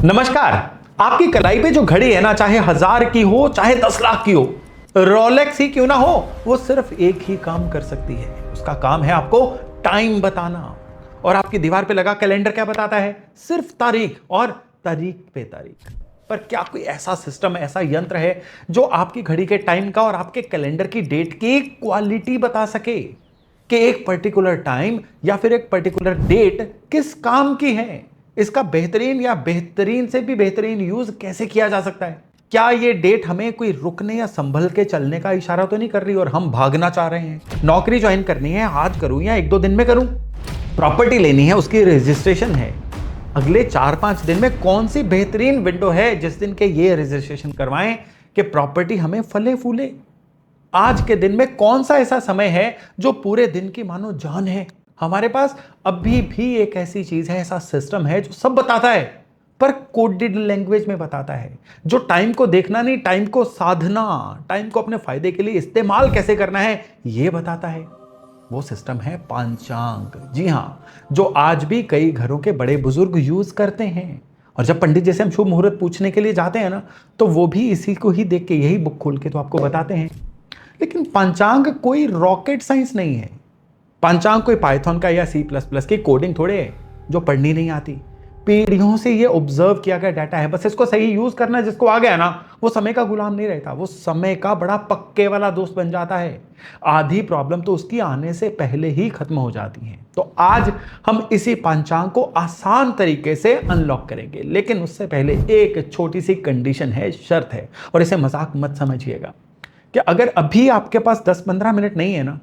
नमस्कार। आपकी कलाई पे जो घड़ी है ना, चाहे 1000 की हो चाहे 10 लाख की हो, रोलेक्स ही क्यों ना हो, वो सिर्फ एक ही काम कर सकती है। उसका काम है आपको टाइम बताना। और आपकी दीवार पे लगा कैलेंडर क्या बताता है? सिर्फ तारीख, और तारीख पे तारीख। पर क्या कोई ऐसा सिस्टम, ऐसा यंत्र है जो आपकी घड़ी के टाइम का और आपके कैलेंडर की डेट की क्वालिटी बता सके कि एक पर्टिकुलर टाइम या फिर एक पर्टिकुलर डेट किस काम की है? इसका बेहतरीन या बेहतरीन से भी बेहतरीन यूज कैसे किया जा सकता है? क्या ये डेट हमें कोई रुकने या संभल के चलने का इशारा तो नहीं कर रही और हम भागना चाह रहे हैं? नौकरी ज्वाइन करनी है, आज करूं या 1-2 दिन में करूं? प्रॉपर्टी लेनी है, उसकी रजिस्ट्रेशन है, अगले 4-5 दिन में कौन सी बेहतरीन विंडो है जिस दिन के ये रजिस्ट्रेशन करवाएं कि प्रॉपर्टी हमें फले फूले? आज के दिन में कौन सा ऐसा समय है जो पूरे दिन की मानो जान है? हमारे पास अभी भी एक ऐसी चीज है, ऐसा सिस्टम है जो सब बताता है, पर कोडेड लैंग्वेज में बताता है, जो टाइम को देखना नहीं, टाइम को साधना, टाइम को अपने फायदे के लिए इस्तेमाल कैसे करना है, यह बताता है। वो सिस्टम है पंचांग। जी हां, जो आज भी कई घरों के बड़े बुजुर्ग यूज करते हैं। और जब पंडित जैसे हम शुभ मुहूर्त पूछने के लिए जाते हैं ना, तो वो भी इसी को ही देख के, यही बुक खोल के तो आपको बताते हैं। लेकिन पंचांग कोई रॉकेट साइंस नहीं है। पंचांग कोई पाइथन का या C++ की कोडिंग थोड़े है जो पढ़नी नहीं आती। पीढ़ियों से ये ऑब्जर्व किया गया डाटा है, बस इसको सही यूज करना है। जिसको आ गया ना, वो समय का गुलाम नहीं रहता, वो समय का बड़ा पक्के वाला दोस्त बन जाता है। आधी प्रॉब्लम तो उसकी आने से पहले ही खत्म हो जाती है। तो आज हम इसी पंचांग को आसान तरीके से अनलॉक करेंगे, लेकिन उससे पहले एक छोटी सी कंडीशन है, शर्त है, और इसे मजाक मत समझिएगा कि अगर अभी आपके पास 10-15 मिनट नहीं है ना,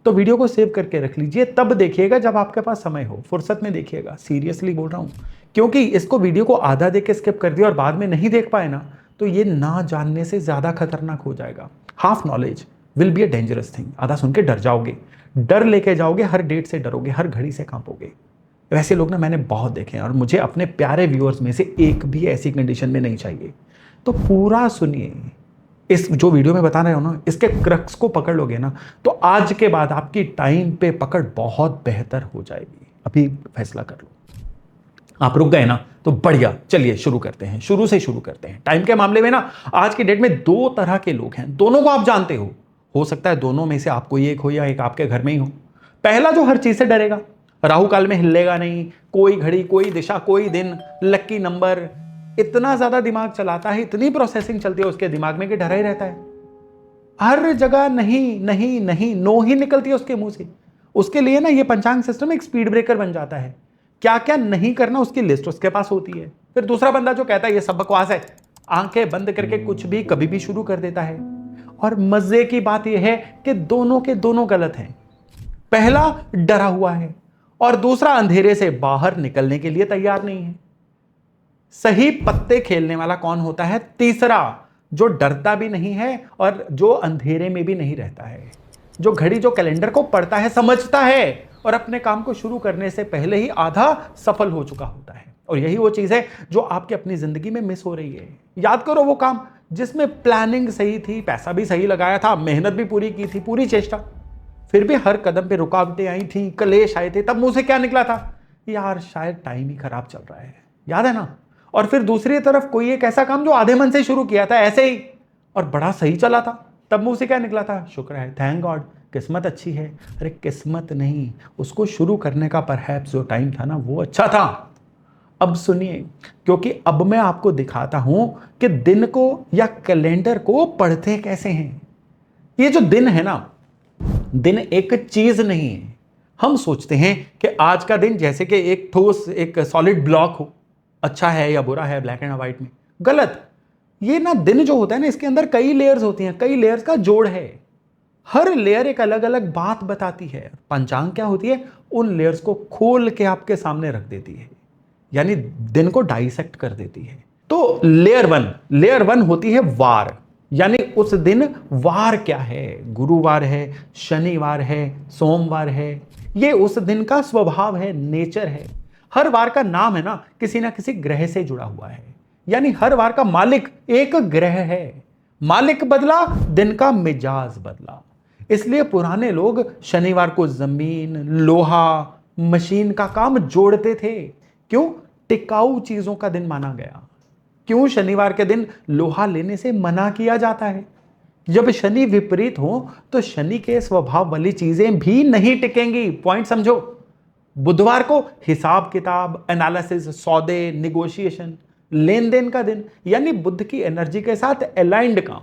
तो वीडियो को सेव करके रख लीजिए, तब देखिएगा जब आपके पास समय हो, फुर्सत में देखिएगा। सीरियसली बोल रहा हूं, क्योंकि इसको वीडियो को आधा देख के स्किप कर दिया और बाद में नहीं देख पाए ना, तो ये ना जानने से ज्यादा खतरनाक हो जाएगा। Half knowledge will be a dangerous thing. आधा सुन के डर जाओगे, डर लेके जाओगे, हर डेट से डरोगे, हर घड़ी से कांपोगे। वैसे लोग ना मैंने बहुत देखे हैं, और मुझे अपने प्यारे व्यूअर्स में से एक भी ऐसी कंडीशन में नहीं चाहिए। तो पूरा सुनिए, इस जो वीडियो में बता रहे हो ना, इसके क्रक्स को पकड़ लोगे ना, तो आज के बाद आपकी टाइम पे पकड़ बहुत बेहतर हो जाएगी। अभी फैसला कर लो। आप रुक गए ना, तो बढ़िया, चलिए शुरू करते हैं, शुरू से शुरू करते हैं। टाइम के मामले में ना, आज की डेट में 2 तरह के लोग हैं, दोनों को आप जानते हो सकता है दोनों में से आपको एक हो या एक आपके घर में ही हो। पहला जो हर चीज से डरेगा, राहु काल में हिलेगा नहीं, कोई घड़ी, कोई दिशा, कोई दिन, लक्की नंबर, इतना ज्यादा दिमाग चलाता है, इतनी प्रोसेसिंग चलती है उसके दिमाग में कि डरा ही रहता है। हर जगह नहीं नहीं नहीं, नो ही निकलती है उसके मुंह से। उसके लिए ना ये पंचांग सिस्टम एक स्पीड ब्रेकर बन जाता है। क्या क्या नहीं करना उसकी लिस्ट उसके पास होती है। फिर दूसरा बंदा जो कहता है ये सब बकवास है, आंखें बंद करके कुछ भी कभी भी शुरू कर देता है। और मजे की बात यह है कि दोनों के दोनों गलत हैं। पहला डरा हुआ है और दूसरा अंधेरे से बाहर निकलने के लिए तैयार नहीं है। सही पत्ते खेलने वाला कौन होता है? तीसरा, जो डरता भी नहीं है और जो अंधेरे में भी नहीं रहता है, जो घड़ी, जो कैलेंडर को पढ़ता है, समझता है और अपने काम को शुरू करने से पहले ही आधा सफल हो चुका होता है। और यही वो चीज है जो आपकी अपनी जिंदगी में मिस हो रही है। याद करो वो काम जिसमें प्लानिंग सही थी, पैसा भी सही लगाया था, मेहनत भी पूरी की थी, पूरी चेष्टा, फिर भी हर कदम पे रुकावटें आई थी, कलेश आए थे, तब मुंह से क्या निकला था? यार शायद टाइम ही खराब चल रहा है। याद है ना? और फिर दूसरी तरफ कोई एक ऐसा काम जो आधे मन से शुरू किया था ऐसे ही, और बड़ा सही चला था, तब मुंह से क्या निकला था? शुक्र है, थैंक गॉड, किस्मत अच्छी है। अरे किस्मत नहीं, उसको शुरू करने का परहैप्स जो टाइम था ना, वो अच्छा था। अब सुनिए, क्योंकि अब मैं आपको दिखाता हूं कि दिन को या कैलेंडर को पढ़ते कैसे हैं। ये जो दिन है ना, दिन एक चीज नहीं है। हम सोचते हैं कि आज का दिन जैसे कि एक ठोस, एक सॉलिड ब्लॉक हो, अच्छा है या बुरा है, ब्लैक एंड व्हाइट में। गलत। ये ना दिन जो होता है ना, इसके अंदर कई लेयर्स होती हैं, कई लेयर्स का जोड़ है। हर लेयर एक अलग अलग बात बताती है। पंचांग क्या होती है? उन लेयर्स को खोल के आपके सामने रख देती है, यानी दिन को डाइसेक्ट कर देती है। तो लेयर वन होती है वार, यानी उस दिन वार क्या है, गुरुवार है, शनिवार है, सोमवार है, ये उस दिन का स्वभाव है, नेचर है। हर वार का नाम है ना, किसी ना किसी ग्रह से जुड़ा हुआ है, यानी हर वार का मालिक एक ग्रह है। मालिक बदला, दिन का मिजाज बदला। इसलिए पुराने लोग शनिवार को जमीन, लोहा, मशीन का काम जोड़ते थे। क्यों? टिकाऊ चीजों का दिन माना गया। क्यों शनिवार के दिन लोहा लेने से मना किया जाता है? जब शनि विपरीत हो तो शनि के स्वभाव वाली चीजें भी नहीं टिकेंगी। पॉइंट समझो। बुधवार को हिसाब किताब, एनालिसिस, सौदे, निगोशिएशन, लेन देन का दिन, यानी बुध की एनर्जी के साथ अलाइंड काम।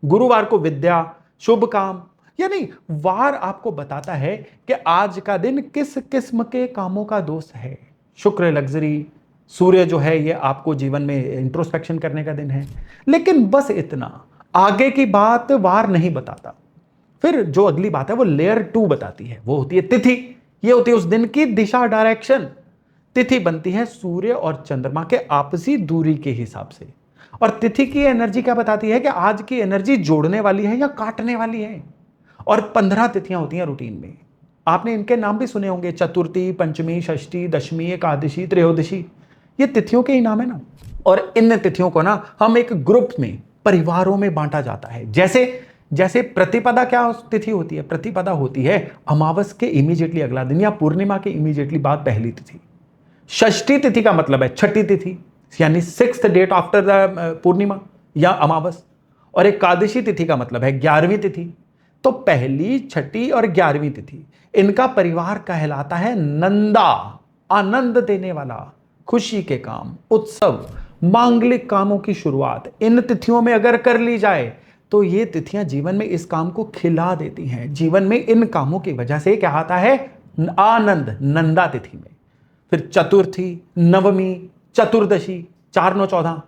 गुरुवार को विद्या, शुभ काम, यानी वार आपको बताता है कि आज का दिन किस किस्म के कामों का दोस्त है। शुक्र लग्जरी, सूर्य जो है ये आपको जीवन में इंट्रोस्पेक्शन करने का दिन है। लेकिन बस इतना, आगे की बात वार नहीं बताता। फिर जो अगली बात है वो लेयर 2 बताती है, वो होती है तिथि। ये होती है उस दिन की दिशा, डायरेक्शन। तिथि बनती है सूर्य और चंद्रमा के आपसी दूरी के हिसाब से। और तिथि की एनर्जी क्या बताती है कि आज की एनर्जी जोड़ने वाली है या काटने वाली है। और 15 तिथियां होती हैं रूटीन में। आपने इनके नाम भी सुने होंगे, चतुर्थी, पंचमी, षष्ठी, दशमी, एकादशी, त्रयोदशी। ये तिथियों के ही नाम है ना। और इन तिथियों को ना हम एक ग्रुप में, परिवारों में बांटा जाता है। जैसे जैसे प्रतिपदा क्या तिथि होती है? प्रतिपदा होती है अमावस के इमीडिएटली अगला दिन या पूर्णिमा के इमीडिएटली बाद पहली तिथि। षष्ठी तिथि का मतलब है छठी तिथि, यानी 6th डेट आफ्टर द पूर्णिमा या अमावस। और एकादशी तिथि का मतलब है 11वीं तिथि। तो पहली, छठी और 11वीं तिथि, इनका परिवार कहलाता है नंदा, आनंद देने वाला, खुशी के काम, उत्सव, मांगलिक कामों की शुरुआत इन तिथियों में अगर कर ली जाए तो ये तिथियां जीवन में इस काम को खिला देती हैं। जीवन में इन कामों की वजह से क्या आता है? आनंद, नंदा तिथि में। फिर चतुर्थी, नवमी, चतुर्दशी, 4, 9, 14,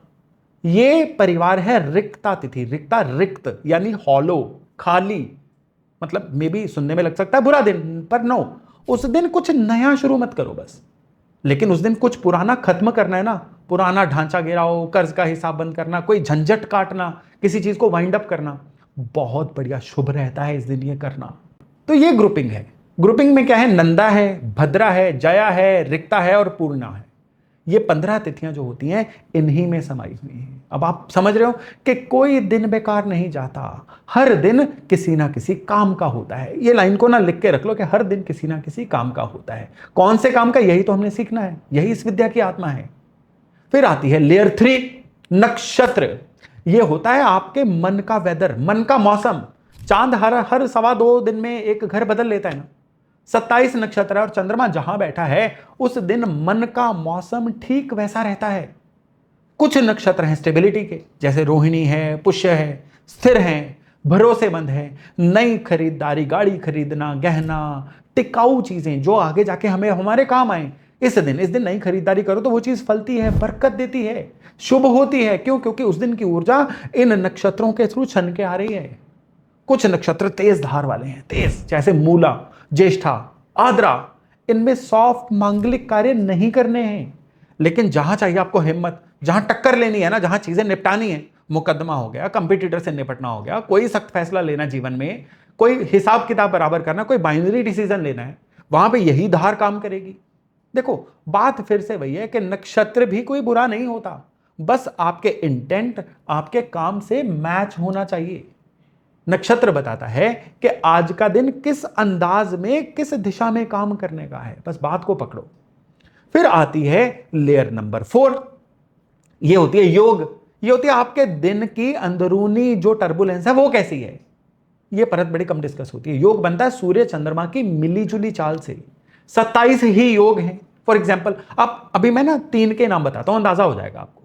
ये परिवार है रिक्ता तिथि। रिक्ता, रिक्त यानी हॉलो, खाली। मतलब मे भी सुनने में लग सकता है बुरा दिन, पर नो, उस दिन कुछ नया शुरू मत करो बस। लेकिन उस दिन कुछ पुराना खत्म करना है ना। पुराना ढांचा गिराओ, कर्ज का हिसाब बंद करना, कोई झंझट काटना, किसी चीज को वाइंड अप करना, बहुत बढ़िया शुभ रहता है इस दिन ये करना। तो ये ग्रुपिंग है। ग्रुपिंग में क्या है? नंदा है, भद्रा है, जया है, रिक्ता है और पूर्णा है। ये 15 तिथियां जो होती हैं इन्हीं में समाई हुई हैं। अब आप समझ रहे हो कि कोई दिन बेकार नहीं जाता। हर दिन किसी ना किसी काम का होता है। ये लाइन को ना लिख के रख लो कि हर दिन किसी ना किसी काम का होता है। कौन से काम का? यही तो हमने सीखना है, यही इस विद्या की आत्मा है। फिर आती है लेयर 3, नक्षत्र। ये होता है आपके मन का वेदर, मन का मौसम। चांद हर 2.25 दिन में एक घर बदल लेता है ना। 27 नक्षत्र है और चंद्रमा जहां बैठा है उस दिन मन का मौसम ठीक वैसा रहता है। कुछ नक्षत्र हैं स्टेबिलिटी के, जैसे रोहिणी है, पुष्य है, स्थिर हैं, भरोसेमंद है। नई खरीदारी, गाड़ी खरीदना, गहना, टिकाऊ चीजें जो आगे जाके हमें हमारे काम आए, इस दिन नई खरीदारी करो तो वो चीज फलती है, बरकत देती है, शुभ होती है। क्यों? क्योंकि उस दिन की ऊर्जा इन नक्षत्रों के थ्रू छन के आ रही है। कुछ नक्षत्र तेज धार वाले हैं, तेज, जैसे मूला, ज्येष्ठा, आद्रा। इनमें सॉफ्ट मांगलिक कार्य नहीं करने हैं। लेकिन जहां चाहिए आपको हिम्मत, जहां टक्कर लेनी है ना, जहां चीजें निपटानी है, मुकदमा हो गया, कंपटीटर से निपटना हो गया, कोई सख्त फैसला लेना जीवन में, कोई हिसाब किताब बराबर करना, कोई बाइनरी डिसीजन लेना है, वहां पे यही धार काम करेगी। देखो, बात फिर से वही है कि नक्षत्र भी कोई बुरा नहीं होता, बस आपके इंटेंट, आपके काम से मैच होना चाहिए। नक्षत्र बताता है कि आज का दिन किस अंदाज में, किस दिशा में काम करने का है, बस बात को पकड़ो। फिर आती है लेयर नंबर 4, ये होती है योग। ये होती है आपके दिन की अंदरूनी जो टर्बुलेंस है वो कैसी है, ये परत बड़ी कम डिस्कस होती है। योग बनता है सूर्य चंद्रमा की मिलीजुली चाल से। 27 ही योग हैं। फॉर एग्जाम्पल, आप अभी मैं ना 3 के नाम बताता हूं, अंदाजा हो जाएगा आपको।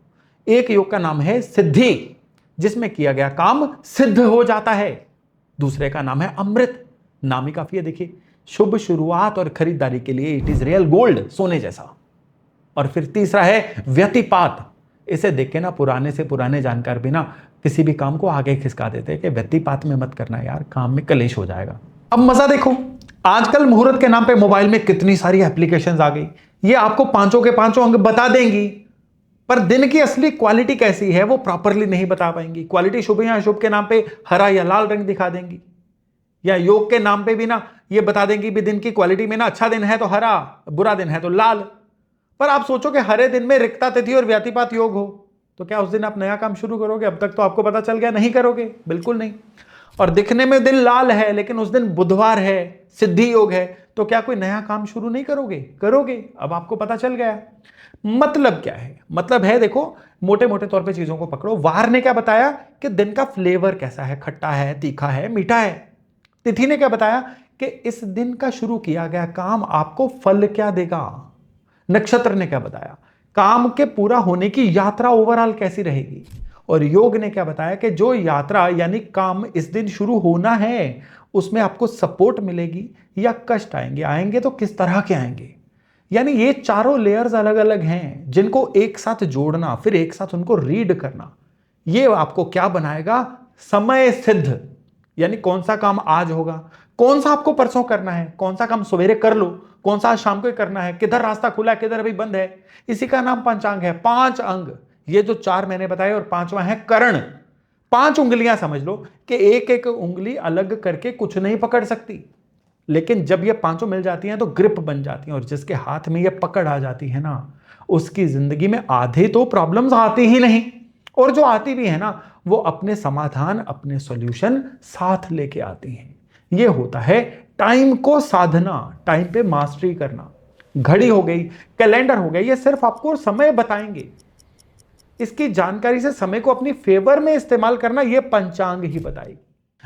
एक योग का नाम है सिद्धि, जिसमें किया गया काम सिद्ध हो जाता है। दूसरे का नाम है अमृत, नाम ही काफी है, देखिए, शुभ शुरुआत और खरीदारी के लिए इट इज रियल गोल्ड, सोने जैसा। और फिर तीसरा है व्यतिपात। इसे देख के ना पुराने से पुराने जानकार भी ना किसी भी काम को आगे खिसका देते हैं कि व्यतिपात में मत करना यार, काम में कलेश हो जाएगा। अब मजा देखो, आजकल मुहूर्त के नाम पे मोबाइल में कितनी सारी एप्लीकेशंस आ गई, ये आपको पांचों के पांचों अंग बता देंगी, पर दिन की असली क्वालिटी कैसी है वो प्रॉपरली नहीं बता पाएंगी। क्वालिटी शुभ या अशुभ के नाम पे हरा या लाल रंग दिखा देंगी, या योग के नाम पे भी ना ये बता देंगी भी दिन की क्वालिटी में ना अच्छा दिन है तो हरा, बुरा दिन है तो लाल। पर आप सोचो कि हरे दिन में रिक्ता तिथि और व्यतिपात योग हो तो क्या उस दिन आप नया काम शुरू करोगे? अब तक तो आपको पता चल गया, नहीं करोगे, बिल्कुल नहीं। और दिखने में दिन लाल है लेकिन उस दिन बुधवार है, सिद्धि योग है, तो क्या कोई नया काम शुरू नहीं करोगे? करोगे। अब आपको पता चल गया। मतलब क्या है? मतलब है, देखो मोटे मोटे तौर पे चीजों को पकड़ो। वार ने क्या बताया कि दिन का फ्लेवर कैसा है, खट्टा है, तीखा है, मीठा है। तिथि ने क्या बताया कि इस दिन का शुरू किया गया काम आपको फल क्या देगा। नक्षत्र ने क्या बताया, काम के पूरा होने की यात्रा ओवरऑल कैसी रहेगी। और योग ने क्या बताया कि जो यात्रा यानी काम इस दिन शुरू होना है उसमें आपको सपोर्ट मिलेगी या कष्ट आएंगे, आएंगे तो किस तरह के आएंगे। यानी ये चारों लेयर्स अलग अलग हैं जिनको एक साथ जोड़ना, फिर एक साथ उनको रीड करना, ये आपको क्या बनाएगा? समय सिद्ध। यानी कौन सा काम आज होगा, कौन सा आपको परसों करना है, कौन सा काम सवेरे कर लो, कौन सा आज शाम को ही करना है, किधर रास्ता खुला है, किधर अभी बंद है। इसी का नाम पंचांग है। 5 अंग, ये जो 4 मैंने बताए, और 5वां है करण। 5 उंगलियां समझ लो कि एक एक उंगली अलग करके कुछ नहीं पकड़ सकती, लेकिन जब ये पांचों मिल जाती हैं तो ग्रिप बन जाती हैं। और जिसके हाथ में ये पकड़ आ जाती है ना, उसकी जिंदगी में आधे तो प्रॉब्लम्स आती ही नहीं, और जो आती भी है ना वो अपने समाधान, अपने सॉल्यूशन साथ लेके आती हैं। ये होता है टाइम को साधना, टाइम पे मास्टरी करना। घड़ी हो गई, कैलेंडर हो गया, ये सिर्फ आपको समय बताएंगे। इसकी जानकारी से समय को अपनी फेवर में इस्तेमाल करना, ये पंचांग ही बताएगी।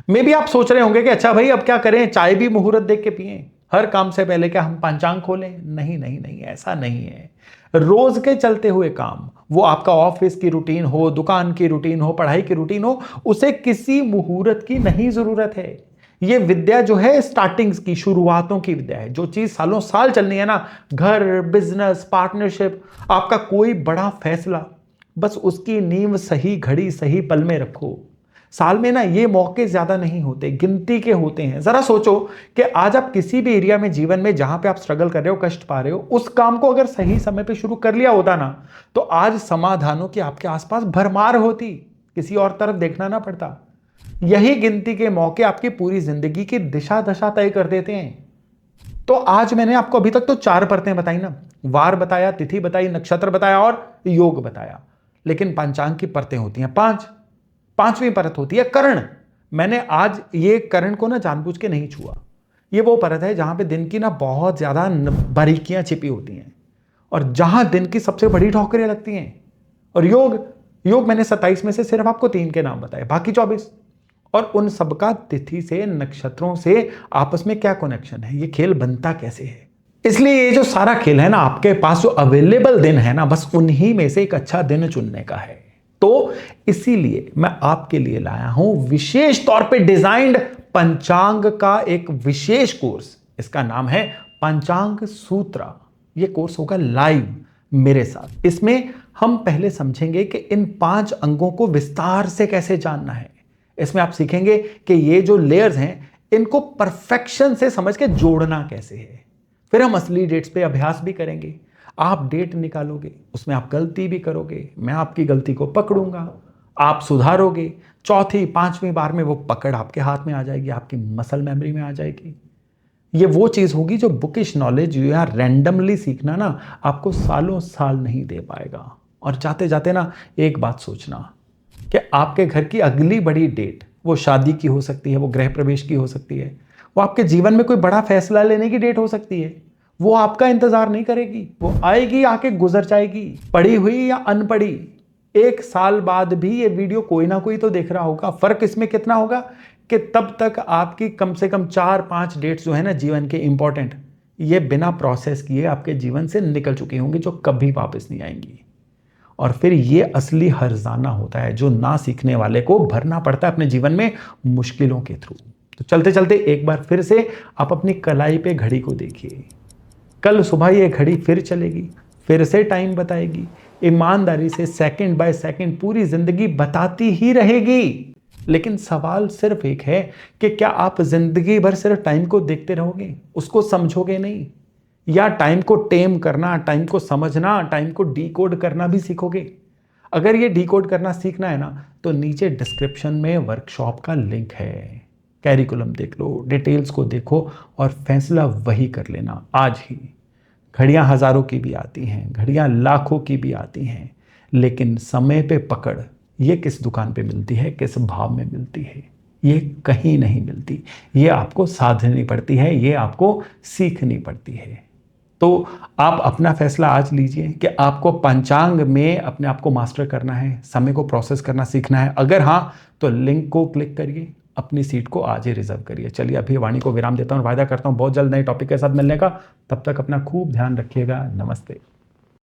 मे भी आप सोच रहे होंगे कि अच्छा भाई अब क्या करें, चाय भी मुहूर्त देख के पिए, हर काम से पहले क्या हम पंचांग खोलें? नहीं नहीं नहीं, ऐसा नहीं है। रोज के चलते हुए काम, वो आपका ऑफिस की रूटीन हो, दुकान की रूटीन हो, पढ़ाई की रूटीन हो, उसे किसी मुहूर्त की नहीं जरूरत है। ये विद्या जो है स्टार्टिंग्स की, शुरुआतों की विद्या है। जो चीज सालों साल चलनी है ना, घर, बिजनेस, पार्टनरशिप, आपका कोई बड़ा फैसला, बस उसकी नींव सही घड़ी सही पल में रखो। साल में ना ये मौके ज्यादा नहीं होते, गिनती के होते हैं। जरा सोचो कि आज आप किसी भी एरिया में जीवन में जहां पे आप स्ट्रगल कर रहे हो, कष्ट पा रहे हो, उस काम को अगर सही समय पे शुरू कर लिया होता ना, तो आज समाधानों की आपके आसपास भरमार होती, किसी और तरफ देखना ना पड़ता। यही गिनती के मौके आपकी पूरी जिंदगी की दिशा दशा तय कर देते हैं। तो आज मैंने आपको अभी तक तो 4 परतें बताई ना, वार बताया, तिथि बताई, नक्षत्र बताया और योग बताया। लेकिन पंचांग की परतें होती हैं 5। 5वीं परत होती है करण। मैंने आज ये करण को ना जानबूझ के नहीं छुआ। ये वो परत है जहां पे दिन की ना बहुत ज्यादा बारीकियां छिपी होती हैं और जहां दिन की सबसे बड़ी ठोकरें लगती हैं। और योग, योग मैंने 27 में से सिर्फ आपको 3 के नाम बताए, बाकी 24। और उन सबका तिथि से, नक्षत्रों से आपस में क्या कनेक्शन है, ये खेल बनता कैसे है। इसलिए ये जो सारा खेल है ना, आपके पास जो अवेलेबल दिन है ना, बस उन्हीं में से एक अच्छा दिन चुनने का है। तो इसीलिए मैं आपके लिए लाया हूं विशेष तौर पे डिजाइंड पंचांग का एक विशेष कोर्स। इसका नाम है पंचांग सूत्रा। यह कोर्स होगा लाइव मेरे साथ। इसमें हम पहले समझेंगे कि इन 5 अंगों को विस्तार से कैसे जानना है। इसमें आप सीखेंगे कि ये जो लेयर्स हैं इनको परफेक्शन से समझ के जोड़ना कैसे है। फिर हम असली डेट्स पे अभ्यास भी करेंगे। आप डेट निकालोगे, उसमें आप गलती भी करोगे, मैं आपकी गलती को पकड़ूंगा, आप सुधारोगे। चौथी 5वीं बार में वो पकड़ आपके हाथ में आ जाएगी, आपकी मसल मेमोरी में आ जाएगी। ये वो चीज होगी जो बुकिश नॉलेज या रैंडमली सीखना ना आपको सालों साल नहीं दे पाएगा। और जाते जाते ना एक बात सोचना कि आपके घर की अगली बड़ी डेट, वो शादी की हो सकती है, वो गृह प्रवेश की हो सकती है, वो आपके जीवन में कोई बड़ा फैसला लेने की डेट हो सकती है। वो आपका इंतजार नहीं करेगी, वो आएगी, आके गुजर जाएगी। पढ़ी हुई या अनपढ़ी, 1 साल बाद भी ये वीडियो कोई ना कोई तो देख रहा होगा। फर्क इसमें कितना होगा कि तब तक आपकी कम से कम 4-5 डेट्स जो है ना जीवन के इंपॉर्टेंट, ये बिना प्रोसेस किए आपके जीवन से निकल चुकी होंगी, जो कभी वापस नहीं आएंगी। और फिर ये असली हर्जाना होता है जो ना सीखने वाले को भरना पड़ता है अपने जीवन में मुश्किलों के थ्रू। तो चलते चलते एक बार फिर से आप अपनी कलाई पे घड़ी को देखिए। कल सुबह ये घड़ी फिर चलेगी, फिर से टाइम बताएगी, ईमानदारी से सेकंड बाय सेकंड पूरी जिंदगी बताती ही रहेगी। लेकिन सवाल सिर्फ एक है कि क्या आप जिंदगी भर सिर्फ टाइम को देखते रहोगे, उसको समझोगे नहीं, या टाइम को टेम करना, टाइम को समझना, टाइम को डिकोड करना भी सीखोगे। अगर ये डिकोड करना सीखना है ना, तो नीचे डिस्क्रिप्शन में वर्कशॉप का लिंक है। कैरिकुलम देख लो, डिटेल्स को देखो और फैसला वही कर लेना आज ही। घड़ियां हजारों की भी आती हैं, घड़ियां लाखों की भी आती हैं, लेकिन समय पे पकड़ ये किस दुकान पे मिलती है, किस भाव में मिलती है, ये कहीं नहीं मिलती, ये आपको साधनी पड़ती है, ये आपको सीखनी पड़ती है। तो आप अपना फैसला आज लीजिए कि आपको पंचांग में अपने आप को मास्टर करना है, समय को प्रोसेस करना सीखना है। अगर हाँ, तो लिंक को क्लिक करिए, अपनी सीट को आज ही रिजर्व करिए। चलिए अभी वाणी को विराम देता हूँ, वायदा करता हूँ बहुत जल्द नए टॉपिक के साथ मिलने का। तब तक अपना खूब ध्यान रखिएगा। नमस्ते।